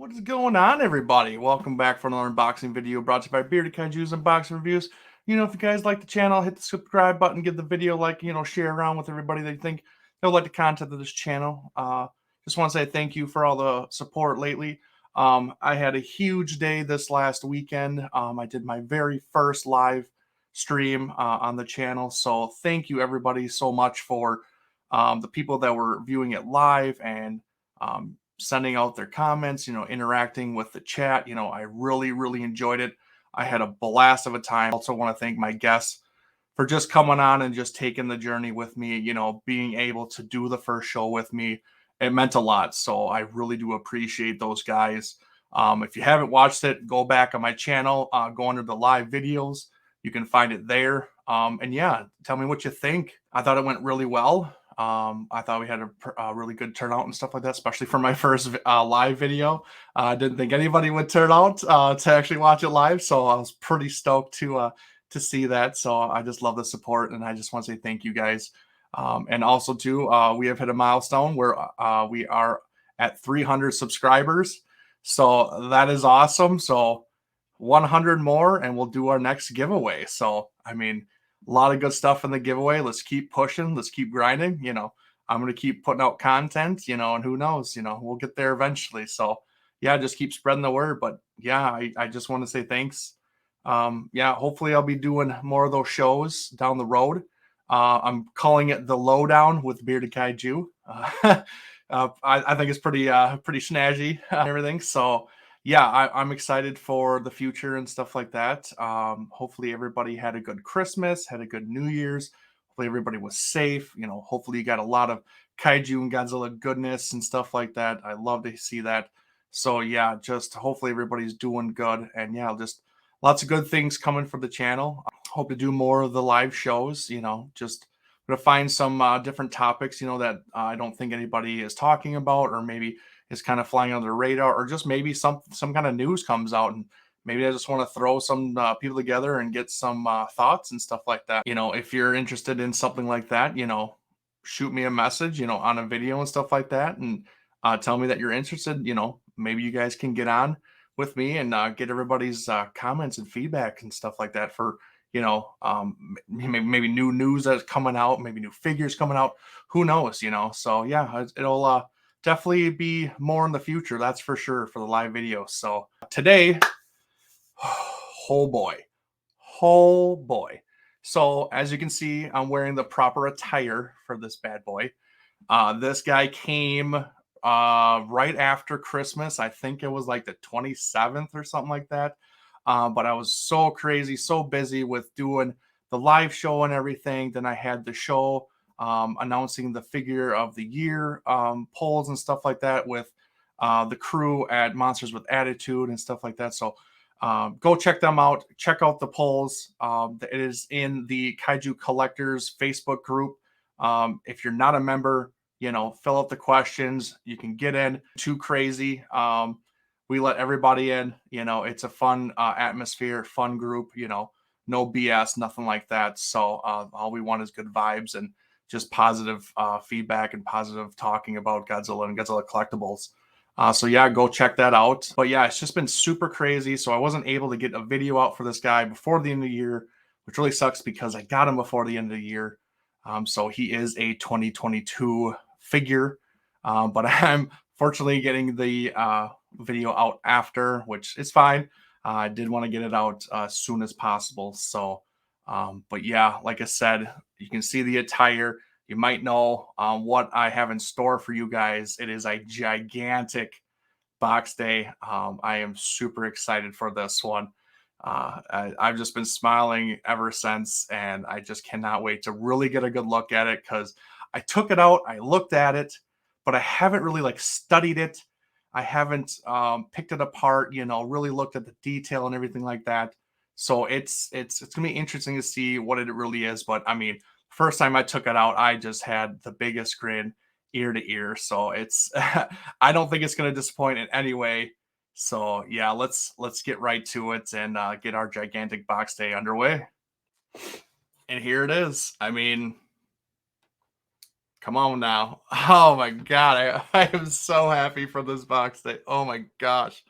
What is going on, everybody? Welcome back for another unboxing video brought to you by Bearded Kaiju's Unboxing Reviews. If you guys like the channel, hit the subscribe button, give the video like, share around with everybody that you think they'll like the content of this channel. Just want to say thank you for all the support lately. I had a huge day this last weekend. I did my very first live stream on the channel. So thank you, everybody, so much for the people that were viewing it live and sending out their comments, interacting with the chat. I really, really enjoyed it. I had a blast of a time. Also want to thank my guests for just coming on and just taking the journey with me, being able to do the first show with me. It meant a lot. So I really do appreciate those guys. If you haven't watched it, go back on my channel, go under the live videos. You can find it there. And yeah, tell me what you think. I thought it went really well. I thought we had a really good turnout and stuff like that, especially for my first live video. I didn't think anybody would turn out to actually watch it live, so I was pretty stoked to see that. So I just love the support, and I just want to say thank you guys. And also too, we have hit a milestone where we are at 300 subscribers, so that is awesome. So 100 more, and we'll do our next giveaway. So I mean, a lot of good stuff in the giveaway. Let's keep pushing. Let's keep grinding. I'm going to keep putting out content, and who knows, we'll get there eventually. So yeah, just keep spreading the word. But yeah, I just want to say thanks. Yeah, hopefully I'll be doing more of those shows down the road. I'm calling it the Lowdown with Bearded Kaiju. I think it's pretty snazzy and everything. So yeah, I'm excited for the future and stuff like that. Hopefully everybody had a good Christmas, had a good New Year's. Hopefully everybody was safe. Hopefully you got a lot of Kaiju and Godzilla goodness and stuff like that. I love to see that. So yeah, just hopefully everybody's doing good. And yeah, just lots of good things coming for the channel. Hope to do more of the live shows, just going to find some different topics, that I don't think anybody is talking about, or maybe is kind of flying under the radar, or just maybe some kind of news comes out, and maybe I just want to throw some people together and get some thoughts and stuff like that. If you're interested in something like that, shoot me a message, on a video and stuff like that, and tell me that you're interested. Maybe you guys can get on with me and get everybody's comments and feedback and stuff like that for maybe new news that's coming out, maybe new figures coming out, who knows. So yeah, it'll definitely be more in the future, that's for sure, for the live videos. So today, oh boy, oh boy. So as you can see, I'm wearing the proper attire for this bad boy. This guy came right after Christmas. I think it was like the 27th or something like that. But I was so crazy, so busy with doing the live show and everything. Then I had the show announcing the figure of the year polls and stuff like that with the crew at Monsters with Attitude and stuff like that. So go check them out. Check out the polls. It is in the Kaiju Collectors Facebook group. If you're not a member, fill out the questions. You can get in. Too crazy. We let everybody in. It's a fun atmosphere, fun group. No BS, nothing like that. So all we want is good vibes and just positive feedback and positive talking about Godzilla and Godzilla collectibles. So yeah, go check that out. But yeah, it's just been super crazy. So I wasn't able to get a video out for this guy before the end of the year, which really sucks because I got him before the end of the year. So he is a 2022 figure, but I'm fortunately getting the video out after, which is fine. I did want to get it out as soon as possible. So, but yeah, like I said, you can see the attire. You might know what I have in store for you guys. It is a gigantic box day. I am super excited for this one. I've just been smiling ever since, and I just cannot wait to really get a good look at it, because I took it out, I looked at it, but I haven't really like studied it. I haven't picked it apart, really looked at the detail and everything like that. So it's gonna be interesting to see what it really is. But I mean, first time I took it out, I just had the biggest grin ear to ear. So it's I don't think it's gonna disappoint in any way. So yeah, let's get right to it and get our gigantic box day underway. And here it is. I mean, Come on now. Oh my god, I am so happy for this box day. Oh my gosh.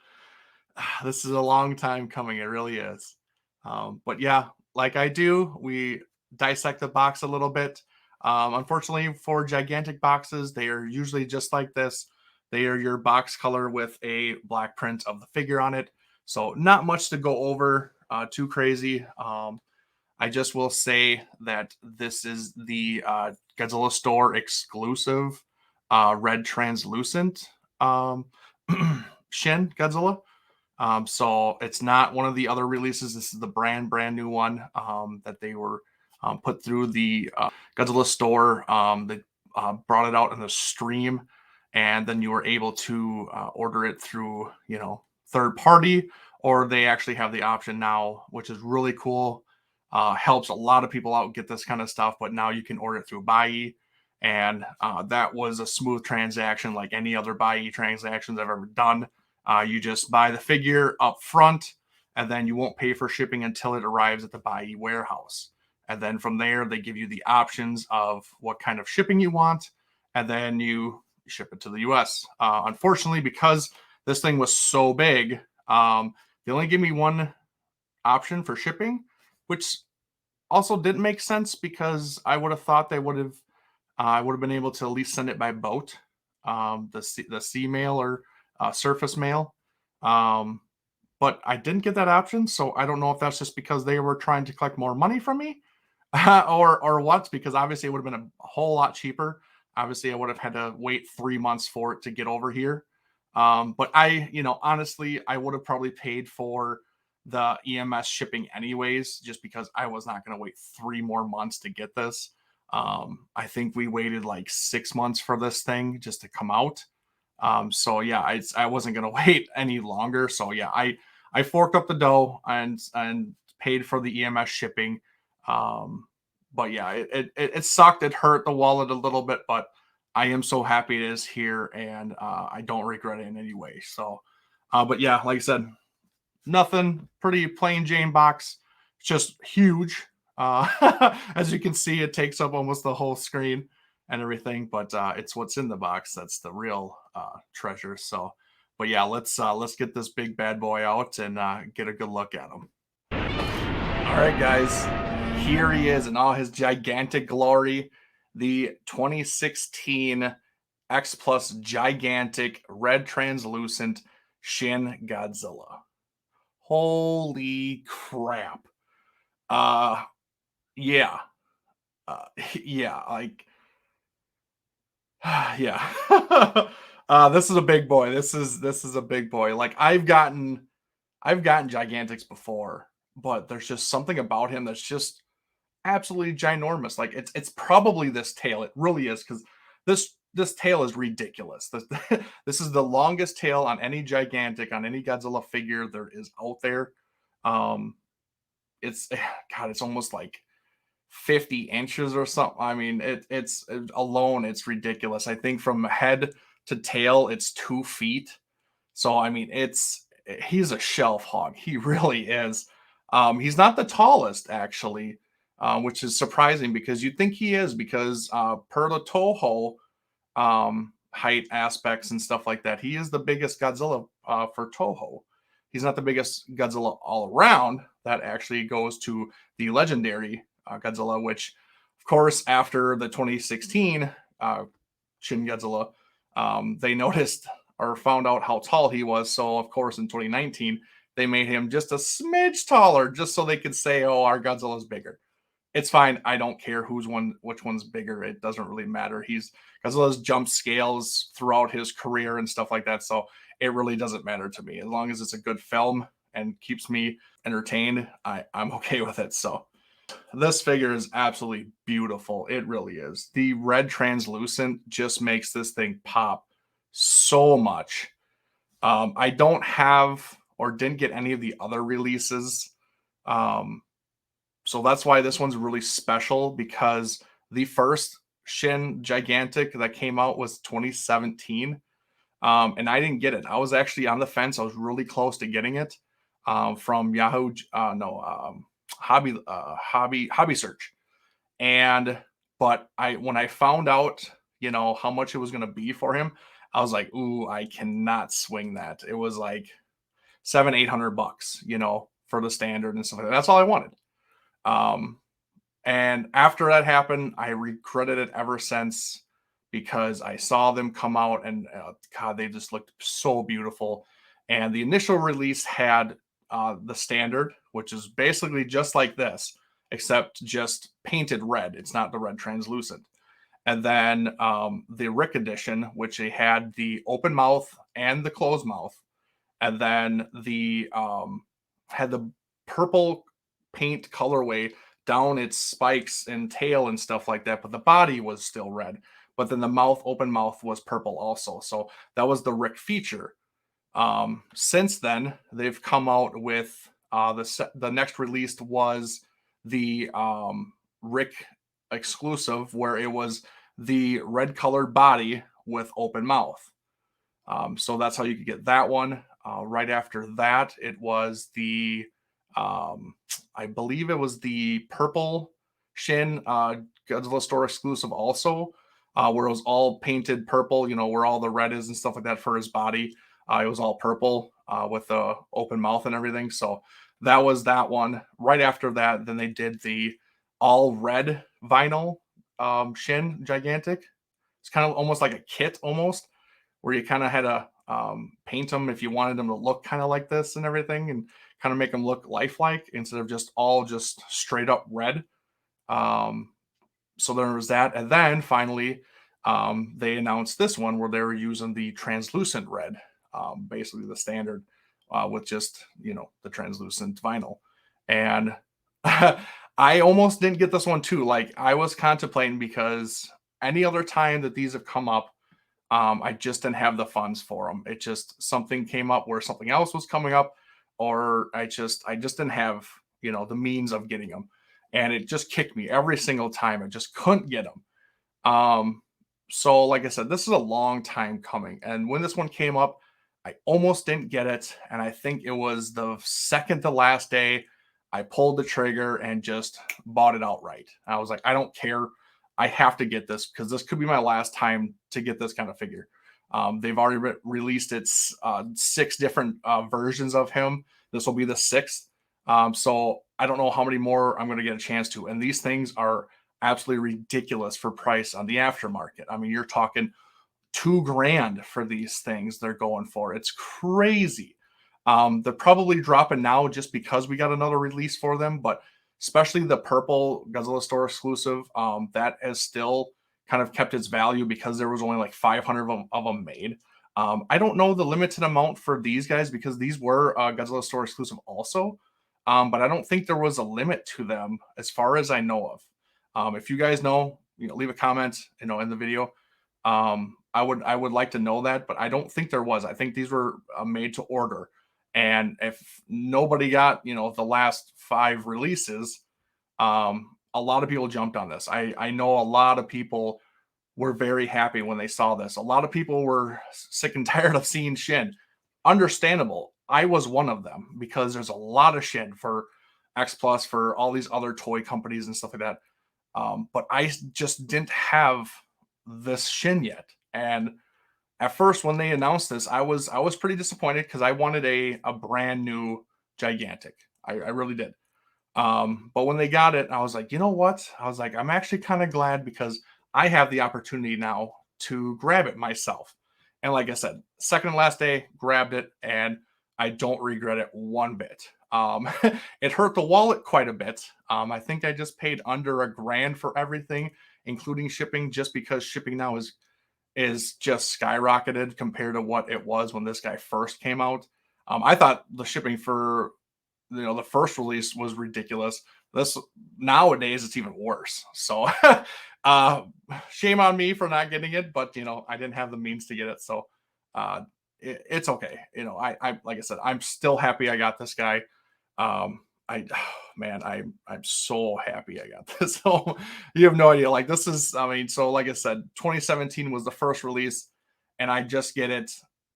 This is a long time coming, it really is. But yeah, like I do, we dissect the box a little bit. Unfortunately, for gigantic boxes, they are usually just like this. They are your box color with a black print of the figure on it. So not much to go over too crazy. I just will say that this is the Godzilla Store Exclusive red translucent um, Shin Godzilla. So it's not one of the other releases. This is the brand new one that they were put through the Godzilla store. They brought it out in the stream, and then you were able to order it through, third party, or they actually have the option now, which is really cool. Helps a lot of people out get this kind of stuff, but now you can order it through Buy. And that was a smooth transaction, like any other Buy transactions I've ever done. You just buy the figure up front, and then you won't pay for shipping until it arrives at the Buy warehouse. And then from there, they give you the options of what kind of shipping you want, and then you ship it to the US. Unfortunately, because this thing was so big, they only give me one option for shipping, which also didn't make sense because I would have thought they would have I would have been able to at least send it by boat, the sea mail or surface mail. Um, but I didn't get that option, so I don't know if that's just because they were trying to collect more money from me, or what. Because obviously it would have been a whole lot cheaper. Obviously, I would have had to wait 3 months for it to get over here. But honestly, I would have probably paid for the EMS shipping anyways, just because I was not going to wait 3 more months to get this. I think we waited like 6 months for this thing just to come out. So yeah, I wasn't gonna wait any longer. So yeah, I forked up the dough and paid for the EMS shipping. Um, but yeah, it sucked. It hurt the wallet a little bit, but I am so happy it is here, and I don't regret it in any way. So, but yeah, like I said, nothing. Pretty plain Jane box. It's just huge. As you can see, it takes up almost the whole screen and everything. But it's what's in the box that's the real treasure. So, but yeah, let's get this big bad boy out and get a good look at him. All right, guys, here he is in all his gigantic glory. The 2016 X-plus Gigantic Red Translucent Shin Godzilla. Holy crap. Uh yeah. Yeah, like yeah. This is a big boy. This is a big boy. Like I've gotten gigantics before, but there's just something about him that's just absolutely ginormous. Like it's probably this tail. It really is, because this tail is ridiculous. This is the longest tail on any gigantic, on any Godzilla figure there is out there. Um it's God, it's almost like 50 inches or something. I mean, it's alone, it's ridiculous. I think from head to tail, it's 2 feet. So I mean, he's a shelf hog. He really is. He's not the tallest actually, which is surprising because you'd think he is, because per the Toho height aspects and stuff like that, he is the biggest Godzilla for Toho. He's not the biggest Godzilla all around. That actually goes to the legendary Godzilla, which, of course, after the 2016 Shin Godzilla, they noticed or found out how tall he was. So, of course, in 2019, they made him just a smidge taller, just so they could say, "Oh, our Godzilla's bigger." It's fine. I don't care which one's bigger. It doesn't really matter. He's Godzilla's jumped scales throughout his career and stuff like that. So it really doesn't matter to me. As long as it's a good film and keeps me entertained, I'm okay with it. So this figure is absolutely beautiful. It really is. The red translucent just makes this thing pop so much. I don't have or didn't get any of the other releases. Um, so that's why this one's really special, because the first Shin Gigantic that came out was 2017. And I didn't get it. I was actually on the fence. I was really close to getting it from Yahoo, no, Hobby Search. And but when I found out you know, how much it was going to be for him, I was like, ooh, I cannot swing that. It was like 700-800 bucks, you know, for the standard and stuff like that. That's all I wanted. Um, and after that happened, I regretted it ever since because I saw them come out and God, they just looked so beautiful. And the initial release had the standard, which is basically just like this, except just painted red. It's not the red translucent. And then the Rick edition, which they had the open mouth and the closed mouth, and then the had the purple paint colorway down its spikes and tail and stuff like that, but the body was still red. But then the mouth, open mouth, was purple also. So that was the Rick feature. Since then, they've come out with the next released was the Rick exclusive, where it was the red colored body with open mouth. So that's how you could get that one. Right after that, it was the I believe it was the purple Shin Godzilla Store Exclusive also, where it was all painted purple, you know, where all the red is and stuff like that for his body. It was all purple with the open mouth and everything. So that was that one. Right after that, then they did the all red vinyl Shin Gigantic. It's kind of almost like a kit almost, where you kind of had to paint them if you wanted them to look kind of like this and everything, and kind of make them look lifelike instead of just all just straight up red. Um, so there was that, and then finally they announced this one where they were using the translucent red, basically the standard with just, you know, the translucent vinyl. And I almost didn't get this one too. Like, I was contemplating because any other time that these have come up, I just didn't have the funds for them. It just, something came up where something else was coming up, or I just didn't have, you know, the means of getting them, and it just kicked me every single time. I just couldn't get them. So like I said, this is a long time coming, and when this one came up, I almost didn't get it, and I think it was the second to last day I pulled the trigger and just bought it outright. I was like, I don't care. I have to get this because this could be my last time to get this kind of figure. They've already released its 6 different versions of him. This will be the 6th. So I don't know how many more I'm going to get a chance to. And these things are absolutely ridiculous for price on the aftermarket. I mean, you're talking $2,000 for these things they're going for. It's crazy. They're probably dropping now just because we got another release for them, but especially the purple Godzilla Store Exclusive, that has still kind of kept its value because there was only like 500 of them made. I don't know the limited amount for these guys because these were Godzilla Store Exclusive also, but I don't think there was a limit to them as far as I know of. If you guys know, you know, leave a comment, you know, in the video. I would like to know that, but I don't think there was. I think these were made to order. And if nobody got, you know, the last 5 releases, a lot of people jumped on this. I know a lot of people were very happy when they saw this. A lot of people were sick and tired of seeing Shin. Understandable. I was one of them because there's a lot of Shin for X-plus, for all these other toy companies and stuff like that. But I just didn't have this Shin yet. And at first, when they announced this, I was pretty disappointed because I wanted a brand new gigantic. I really did. But when they got it, I was like, you know what? I was like, I'm actually kind of glad because I have the opportunity now to grab it myself. And like I said, second and last day, grabbed it, and I don't regret it one bit. It hurt the wallet quite a bit. I think I just paid under $1,000 for everything, including shipping, just because shipping now is just skyrocketed compared to what it was when this guy first came out. I thought the shipping for, you know, the first release was ridiculous. This nowadays it's even worse. So uh shame on me for not getting it, but you know, I didn't have the means to get it. So it's okay. You know, I like I said, I'm still happy I got this guy. I man, I'm so happy I got this. So you have no idea. Like, this is, I mean, so like I said, 2017 was the first release, and I just get it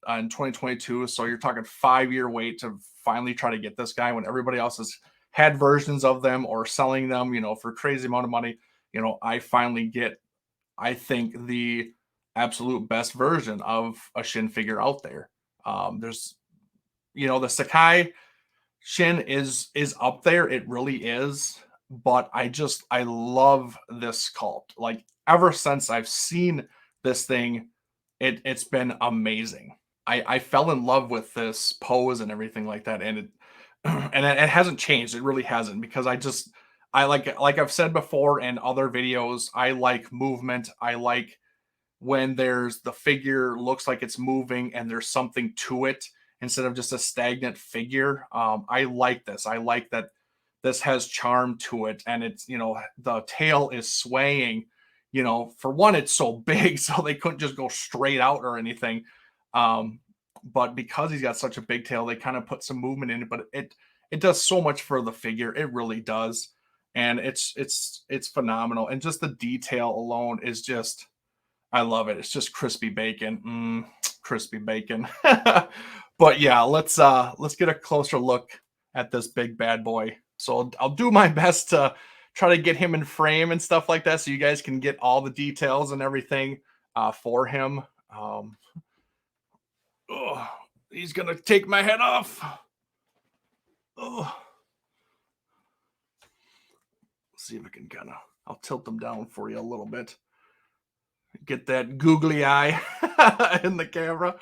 in 2022. So you're talking 5-year wait to finally try to get this guy when everybody else has had versions of them or selling them, you know, for crazy amount of money. You know, I finally get I think, the absolute best version of a Shin figure out there. There's, the Sakai Shin is up there. It really is. But I love this sculpt. Like, ever since I've seen this thing, it's been amazing. I fell in love with this pose and everything like that, and it hasn't changed. It really hasn't, because I like I've said before in other videos, I like movement. I like when there's the figure looks like it's moving and there's something to it instead of just a stagnant figure. I like this. I like that this has charm to it, and it's, the tail is swaying. For one, it's so big, so they couldn't just go straight out or anything. Um, but because he's got such a big tail, they kind of put some movement in it. But it does so much for the figure. It really does, and it's phenomenal. And just the detail alone is just, I love it. It's just crispy bacon. Crispy bacon. But yeah, let's get a closer look at this big bad boy. So I'll do my best to try to get him in frame and stuff like that, so you guys can get all the details and everything for him. Oh, he's gonna take my head off. Oh, see if I can I'll tilt them down for you a little bit. Get that googly eye in the camera.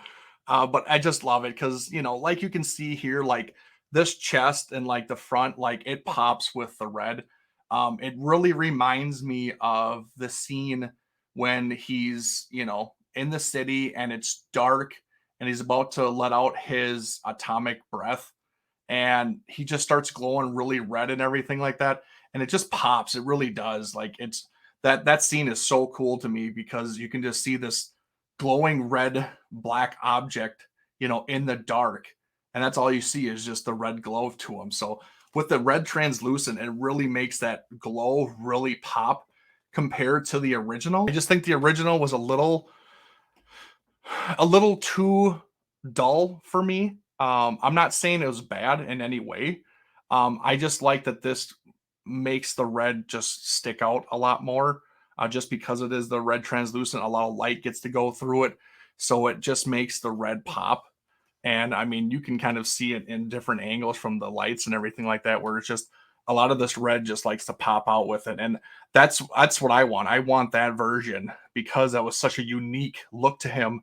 But I just love it because, like you can see here, like this chest and like the front, like it pops with the red. It really reminds me of the scene when he's, in the city and it's dark and he's about to let out his atomic breath, and he just starts glowing really red and everything like that. And it just pops. It really does. Like, it's that scene is so cool to me because you can just see this glowing red black object, in the dark. And that's all you see is just the red glow to him. So with the red translucent, it really makes that glow really pop compared to the original. I just think the original was a little too dull for me. I'm not saying it was bad in any way. I just like that this makes the red just stick out a lot more, just because it is the red translucent. A lot of light gets to go through it, so it just makes the red pop. And I mean, you can kind of see it in different angles from the lights and everything like that, where it's just a lot of this red just likes to pop out with it. And that's what I want. I want that version because that was such a unique look to him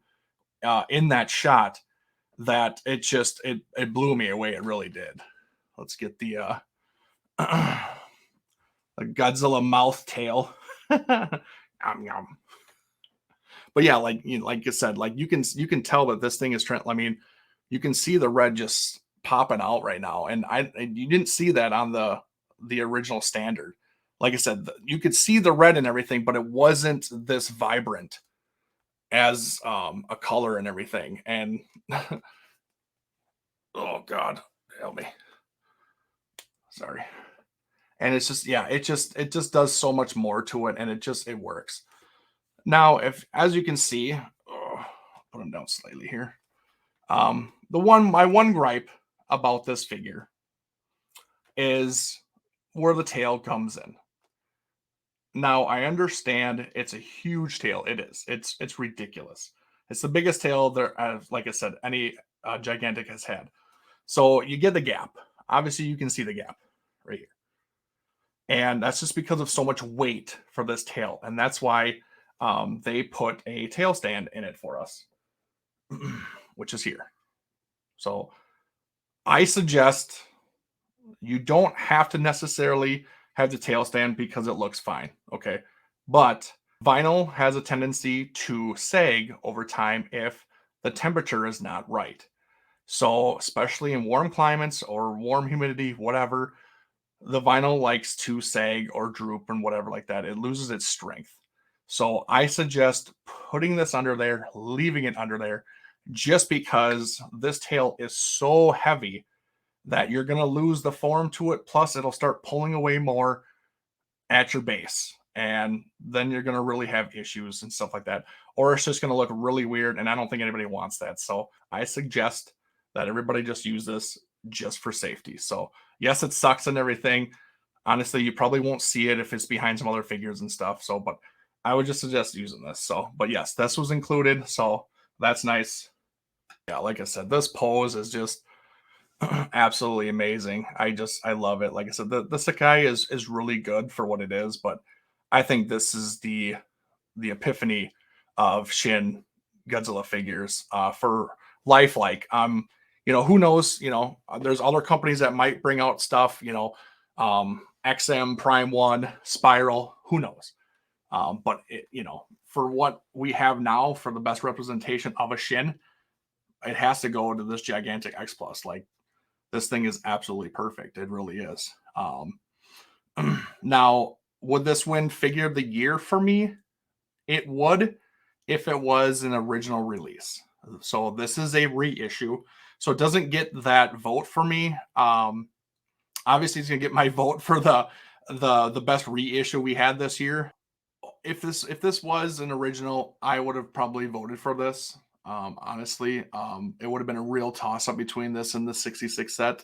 in that shot, that it blew me away. It really did. Let's get the the Godzilla mouth tail. Yum, yum. But yeah, like I said, like you can tell that this thing is trying. I mean, you can see the red just popping out right now, and you didn't see that on the original standard. Like I said, you could see the red and everything, but it wasn't this vibrant as a color and everything. And oh God, help me. Sorry. And it's just, yeah, it just does so much more to it, and it works. Now, if as you can see, put them down slightly here. My one gripe about this figure is where the tail comes in. Now, I understand it's a huge tail. It is. It's ridiculous. It's the biggest tail there, like I said, any gigantic has had. So you get the gap. Obviously, you can see the gap right here. And that's just because of so much weight for this tail. And that's why they put a tail stand in it for us, which is here. So I suggest you don't have to necessarily have the tail stand because it looks fine. Okay. But vinyl has a tendency to sag over time if the temperature is not right. So, especially in warm climates or warm humidity, whatever, the vinyl likes to sag or droop and whatever like that. It loses its strength. So I suggest putting this under there, leaving it under there, just because this tail is so heavy that you're going to lose the form to it. Plus, it'll start pulling away more at your base. And then you're going to really have issues and stuff like that. Or it's just going to look really weird. And I don't think anybody wants that. So I suggest that everybody just use this just for safety. So yes, it sucks and everything. Honestly, you probably won't see it if it's behind some other figures and stuff. So, but I would just suggest using this. So, but yes, this was included, so that's nice. Yeah, like I said, this pose is just absolutely amazing. I love it. Like I said, the Sakai is really good for what it is, but I think this is the epiphany of Shin Godzilla figures for life. Like, who knows? There's other companies that might bring out stuff. XM Prime One Spiral. Who knows? But for what we have now, for the best representation of a Shin, it has to go to this gigantic X Plus. Like, this thing is absolutely perfect. It really is. Now, would this win figure of the year for me? It would, if it was an original release. So this is a reissue, so it doesn't get that vote for me. Obviously, it's gonna get my vote for the best reissue we had this year. If this was an original, I would have probably voted for this. Honestly, it would have been a real toss up between this and the 66 set.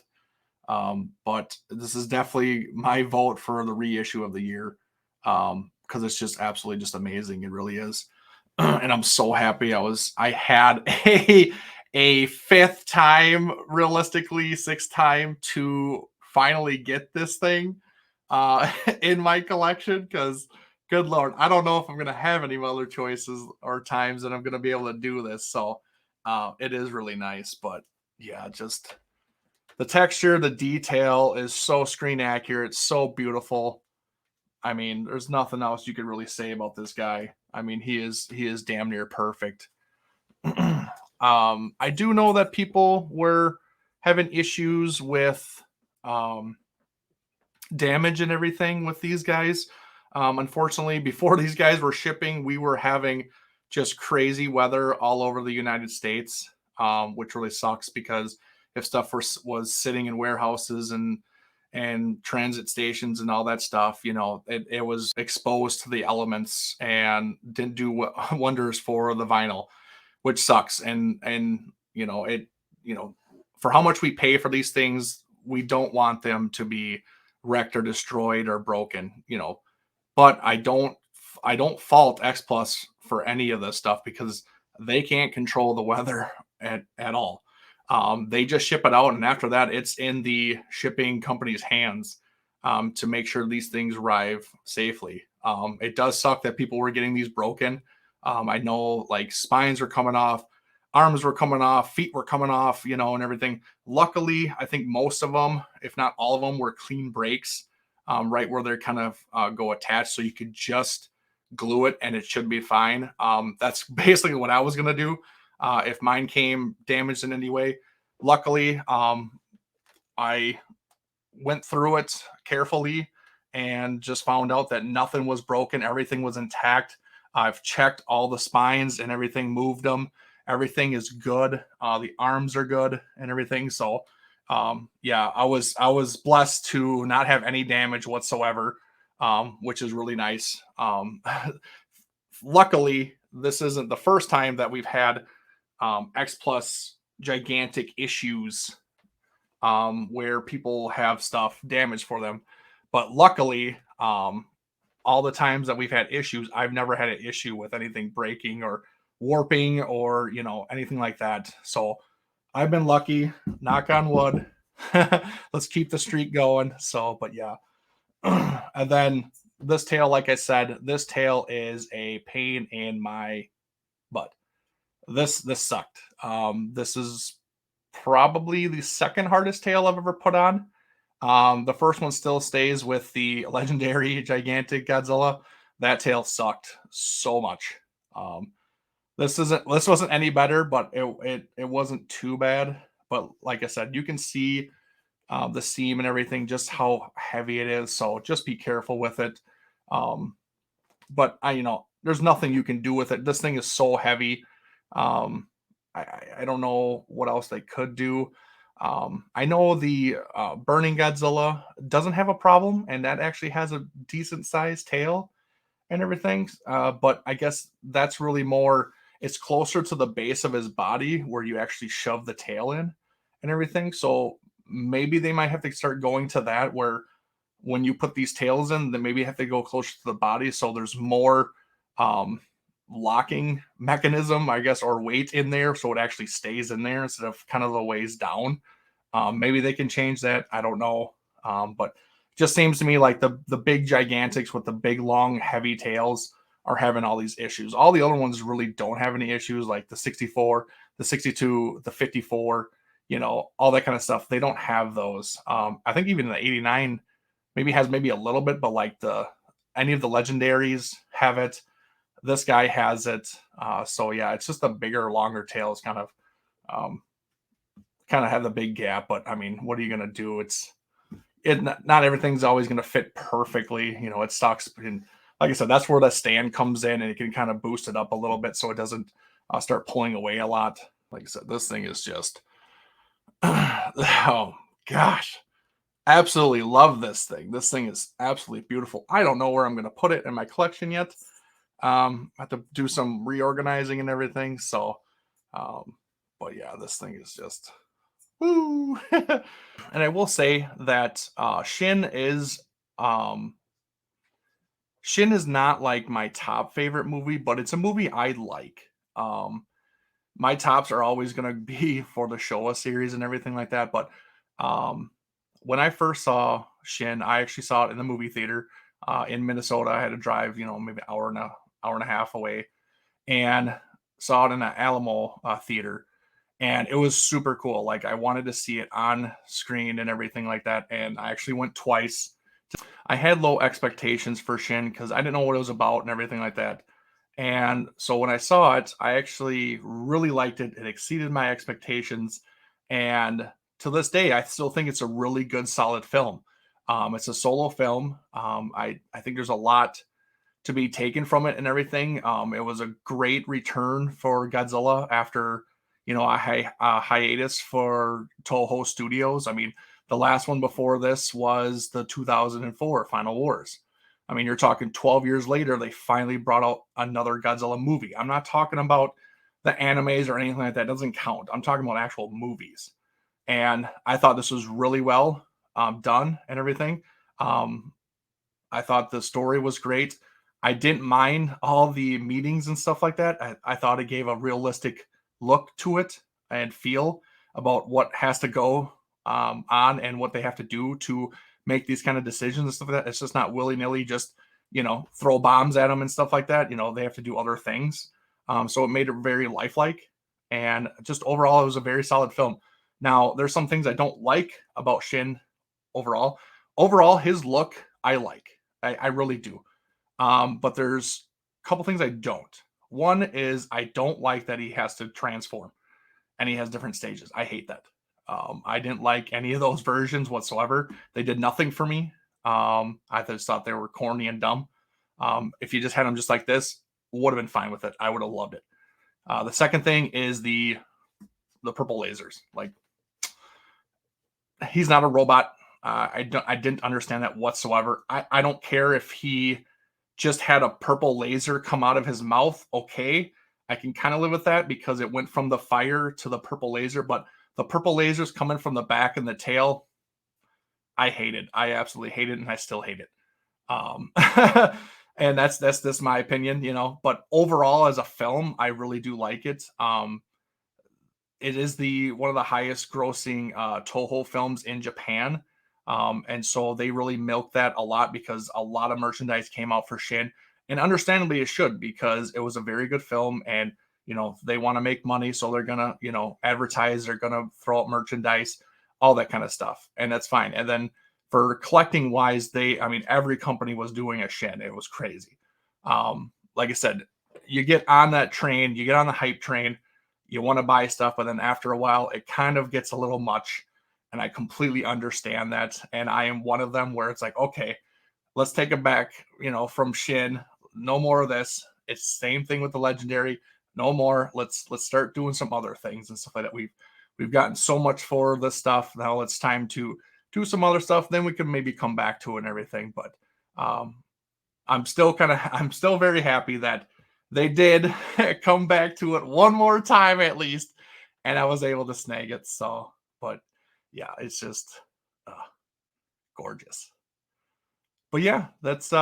But this is definitely my vote for the reissue of the year, because it's just absolutely just amazing. It really is. And I'm so happy I had a fifth time, realistically sixth time, to finally get this thing in my collection, because good lord, I don't know if I'm gonna have any other choices or times that I'm gonna be able to do this. So it is really nice. But yeah, just the texture, the detail is so screen accurate, so beautiful. I mean, there's nothing else you could really say about this guy. I mean, he is damn near perfect. I do know that people were having issues with damage and everything with these guys. Unfortunately, before these guys were shipping, we were having just crazy weather all over the United States, which really sucks, because if stuff was sitting in warehouses and transit stations and all that stuff, it was exposed to the elements and didn't do wonders for the vinyl, which sucks. And for how much we pay for these things, we don't want them to be wrecked or destroyed or broken. But I don't fault X Plus for any of this stuff, because they can't control the weather at all. They just ship it out, and after that, it's in the shipping company's hands to make sure these things arrive safely. It does suck that people were getting these broken. I know, like, spines were coming off, arms were coming off, feet were coming off, and everything. Luckily, I think most of them, if not all of them, were clean breaks, right where they're kind of go attached. So you could just glue it and it should be fine. That's basically what I was going to do if mine came damaged in any way. Luckily, I went through it carefully and just found out that nothing was broken. Everything was intact. I've checked all the spines and everything, moved them. Everything is good. The arms are good and everything. So, yeah, I was blessed to not have any damage whatsoever, which is really nice. Luckily, this isn't the first time that we've had X Plus gigantic issues, where people have stuff damaged for them. But luckily, all the times that we've had issues, I've never had an issue with anything breaking or warping or anything like that. So I've been lucky. Knock on wood. Let's keep the streak going. So, but yeah. And then this tail, like I said, this tail is a pain in my butt. This sucked. This is probably the second hardest tail I've ever put on. The first one still stays with the legendary gigantic Godzilla. That tail sucked so much. This wasn't any better, but it wasn't too bad. But like I said, you can see the seam and everything, just how heavy it is. So just be careful with it. But there's nothing you can do with it. This thing is so heavy. I don't know what else they could do. I know the Burning Godzilla doesn't have a problem, and that actually has a decent sized tail and everything. But I guess that's really more, it's closer to the base of his body where you actually shove the tail in and everything. So maybe they might have to start going to that, where when you put these tails in, then maybe you have to go closer to the body, so there's more um, locking mechanism, I guess, or weight in there, so it actually stays in there instead of kind of the ways down. Maybe they can change that. I don't know. But just seems to me like the big gigantics with the big long heavy tails are having all these issues. All the other ones really don't have any issues, like the 64, the 62, the 54, all that kind of stuff. They don't have those. I think even the 89 maybe has maybe a little bit, but like the any of the legendaries have it. This guy has it. So yeah, it's just the bigger, longer tails um, kind of have the big gap. But I mean, what are you gonna do? Not everything's always gonna fit perfectly. It sucks. And like I said, that's where the stand comes in, and it can kind of boost it up a little bit so it doesn't start pulling away a lot. Like I said, this thing is just oh gosh. Absolutely love this thing. This thing is absolutely beautiful. I don't know where I'm going to put it in my collection yet. I have to do some reorganizing and everything. So, um, but yeah, this thing is just woo. And I will say that um, Shin is not like my top favorite movie, but it's a movie I like. My tops are always going to be for the Showa series and everything like that. But um, when I first saw Shin, I actually saw it in the movie theater in Minnesota. I had to drive, maybe an hour and a half away, and saw it in an Alamo theater, and it was super cool. Like I wanted to see it on screen and everything like that, and I actually went twice. I had low expectations for Shin because I didn't know what it was about and everything like that. And so when I saw it, I actually really liked it. It exceeded my expectations. And to this day, I still think it's a really good, solid film. It's a solo film. I think there's a lot to be taken from it and everything. It was a great return for Godzilla after, a hiatus for Toho Studios. I mean, the last one before this was the 2004 Final Wars. I mean, you're talking 12 years later, they finally brought out another Godzilla movie. I'm not talking about the animes or anything like that. It doesn't count. I'm talking about actual movies. And I thought this was really well done and everything. Um, I thought the story was great. I didn't mind all the meetings and stuff like that. I thought it gave a realistic look to it and feel about what has to go on and what they have to do to make these kind of decisions and stuff like that. It's just not willy nilly, just, throw bombs at them and stuff like that. They have to do other things. So it made it very lifelike. And just overall, it was a very solid film. Now, there's some things I don't like about Shin overall. Overall, his look, I like. I really do. But there's a couple things I don't. One is I don't like that he has to transform and he has different stages. I hate that. I didn't like any of those versions whatsoever. They did nothing for me. I just thought they were corny and dumb. If you just had them just like this, would have been fine with it. I would have loved it. The second thing is the purple lasers. Like he's not a robot. I didn't understand that whatsoever. I don't care if he just had a purple laser come out of his mouth. Okay, I can kind of live with that because it went from the fire to the purple laser, but the purple lasers coming from the back and the tail, I hate it. I absolutely hate it, and I still hate it. Um, and that's my opinion, But overall, as a film, I really do like it. It is the one of the highest grossing Toho films in Japan. And so they really milked that a lot because a lot of merchandise came out for Shin. And understandably it should because it was a very good film and they want to make money, so they're gonna, advertise, they're gonna throw out merchandise, all that kind of stuff. And that's fine. And then for collecting wise, every company was doing a Shin. It was crazy. Like I said, you get on that train, you get on the hype train, you want to buy stuff, but then after a while, it kind of gets a little much. And I completely understand that. And I am one of them where it's like, okay, let's take it back, from Shin. No more of this. It's same thing with the legendary. No more. Let's start doing some other things and stuff like that. We've gotten so much for this stuff. Now it's time to do some other stuff. Then we can maybe come back to it and everything. But I'm still very happy that they did come back to it one more time at least, and I was able to snag it. So, but yeah, it's just uh, gorgeous. But yeah, that's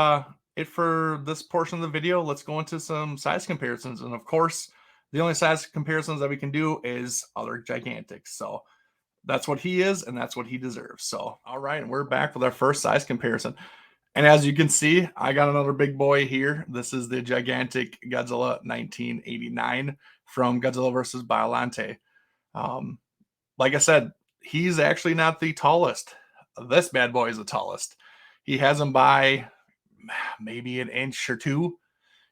it for this portion of the video. Let's go into some size comparisons. And of course, the only size comparisons that we can do is other Gigantics. So that's what he is, and that's what he deserves. So, all right, and we're back with our first size comparison. And as you can see, I got another big boy here. This is the Gigantic Godzilla 1989 from Godzilla vs. Biollante. Like I said, he's actually not the tallest. This bad boy is the tallest. He has him by maybe an inch or two.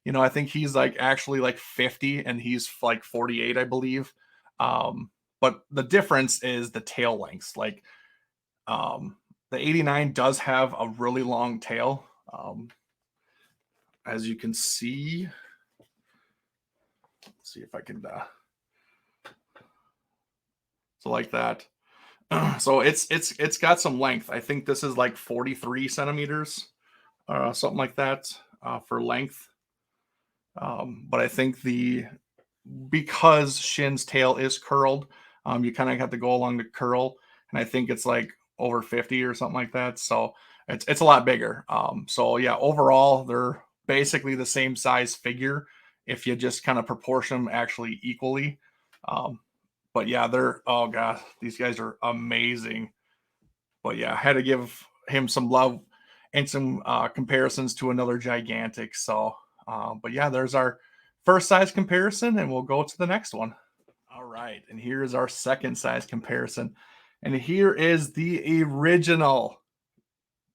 You know, I think he's like actually like 50 and he's like 48, I believe. But the difference is the tail lengths. Like the 89 does have a really long tail. As you can see, let's see if I can so like that. So it's got some length. I think this is like 43 centimeters, something like that, for length. But I think because Shin's tail is curled, you kind of have to go along the curl, and I think it's like over 50 or something like that. So it's a lot bigger. So yeah, overall they're basically the same size figure if you just kind of proportion them actually equally. But yeah, oh god, these guys are amazing. But yeah, I had to give him some love and some comparisons to another Gigantic. So, but yeah, there's our first size comparison, and we'll go to the next one. All right, and here is our second size comparison. And here is the original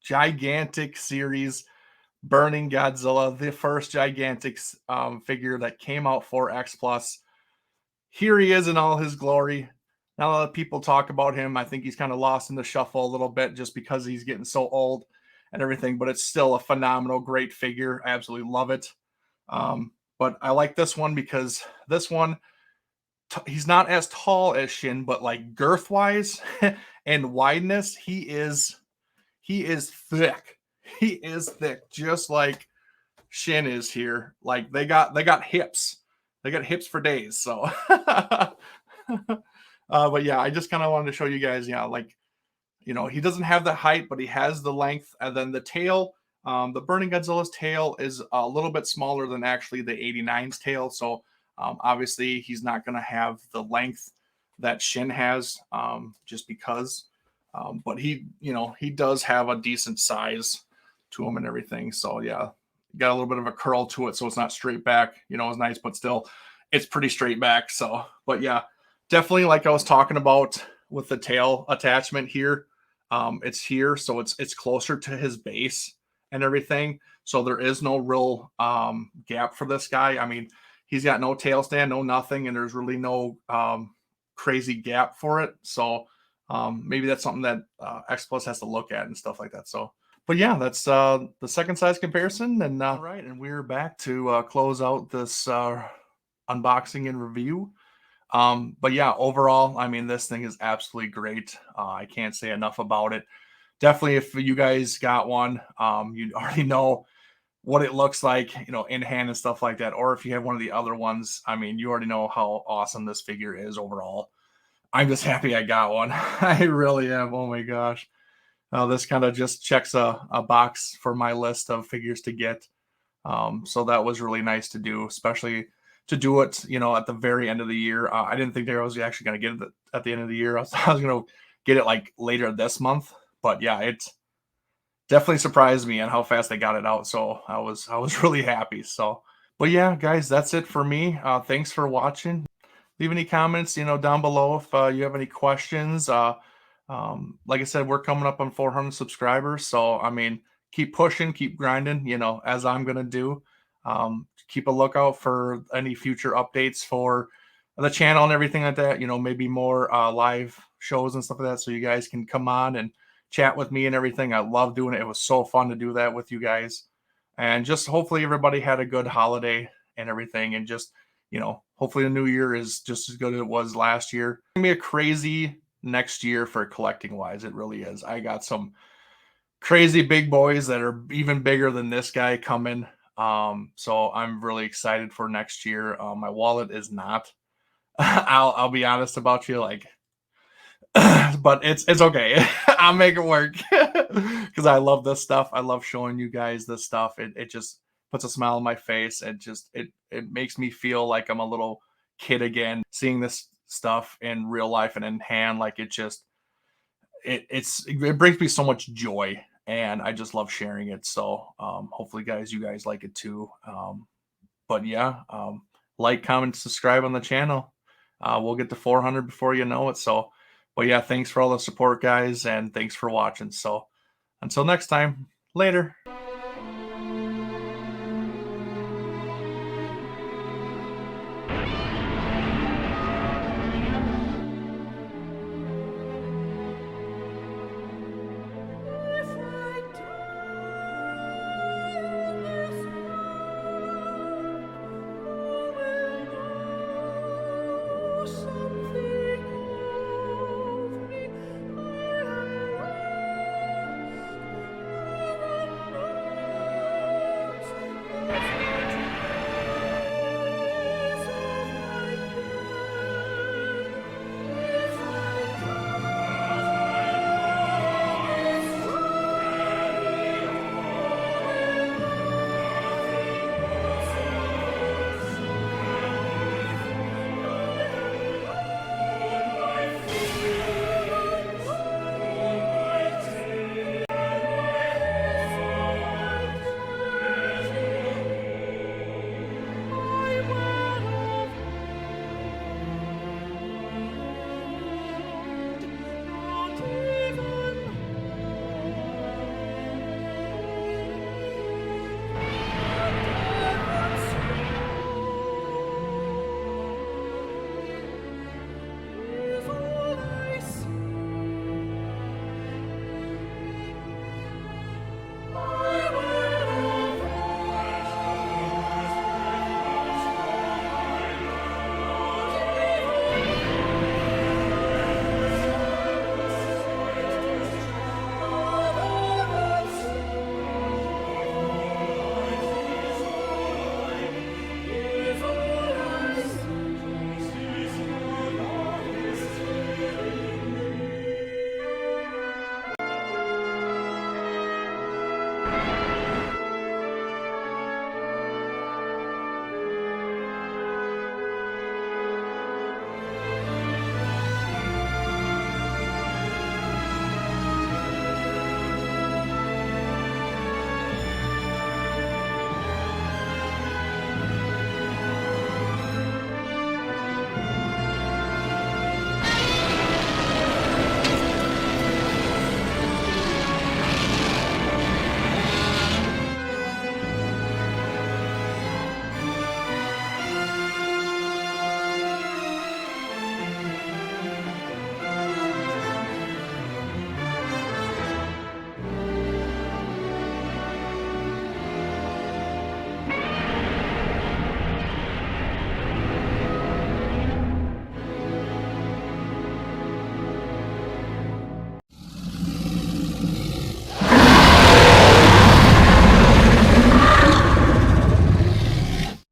Gigantic series Burning Godzilla, the first Gigantic figure that came out for X-plus. Here he is in all his glory. Now a lot of people talk about him. I think he's kind of lost in the shuffle a little bit just because he's getting so old and everything, but it's still a phenomenal, great figure. I absolutely love it. But I like this one because this one, he's not as tall as Shin, but like girth wise and wideness, he is thick. He is thick, just like Shin is here. Like they got hips. They got hips for days. So, but yeah, I just kind of wanted to show you guys, yeah, like, you know, he doesn't have the height, but he has the length. And then the tail, the Burning Godzilla's tail is a little bit smaller than actually the 89's tail. So obviously he's not going to have the length that Shin has, just because. But he, you know, he does have a decent size to him and everything. So yeah, got a little bit of a curl to it, so it's not straight back. You know, it's nice, but still, it's pretty straight back. So, but yeah, definitely like I was talking about with the tail attachment here. It's here, so it's closer to his base and everything. So there is no real gap for this guy. I mean, he's got no tail stand, no nothing, and there's really no crazy gap for it. So maybe that's something that X-plus has to look at and stuff like that. So, but yeah, that's the second size comparison. And all right, and we're back to close out this unboxing and review. But yeah, overall, I mean, this thing is absolutely great. I can't say enough about it. Definitely, if you guys got one, you already know what it looks like, you know, in hand and stuff like that. Or if you have one of the other ones, I mean, you already know how awesome this figure is overall. I'm just happy I got one. I really am. Oh my gosh. This kind of just checks a box for my list of figures to get. So that was really nice to do, especially to do it, you know, at the very end of the year. I didn't think I was actually going to get it at the end of the year. I was going to get it like later this month, but yeah, it definitely surprised me and how fast they got it out. So I was really happy. So, but yeah, guys, that's it for me. Thanks for watching. Leave any comments, you know, down below if you have any questions. Like I said, we're coming up on 400 subscribers. So, I mean, keep pushing, keep grinding, you know, as I'm going to do. Keep a lookout for any future updates for the channel and everything like that. You know, maybe more live shows and stuff like that, so you guys can come on and chat with me and everything. I love doing it. It was so fun to do that with you guys. And just hopefully everybody had a good holiday and everything. And just, you know, hopefully the new year is just as good as it was last year. It's going to be a crazy next year for collecting wise. It really is. I got some crazy big boys that are even bigger than this guy coming. So I'm really excited for next year. My wallet is not. I'll be honest about you, like, but it's okay. I'll make it work. because I love this stuff. I love showing you guys this stuff. It just puts a smile on my face. It makes me feel like I'm a little kid again, seeing this stuff in real life and in hand. Like it brings me so much joy, and I just love sharing it. So hopefully, guys, you guys like it too. But yeah, like, comment, subscribe on the channel. We'll get to 400 before you know it. So, but yeah, thanks for all the support, guys, and thanks for watching. So until next time, later.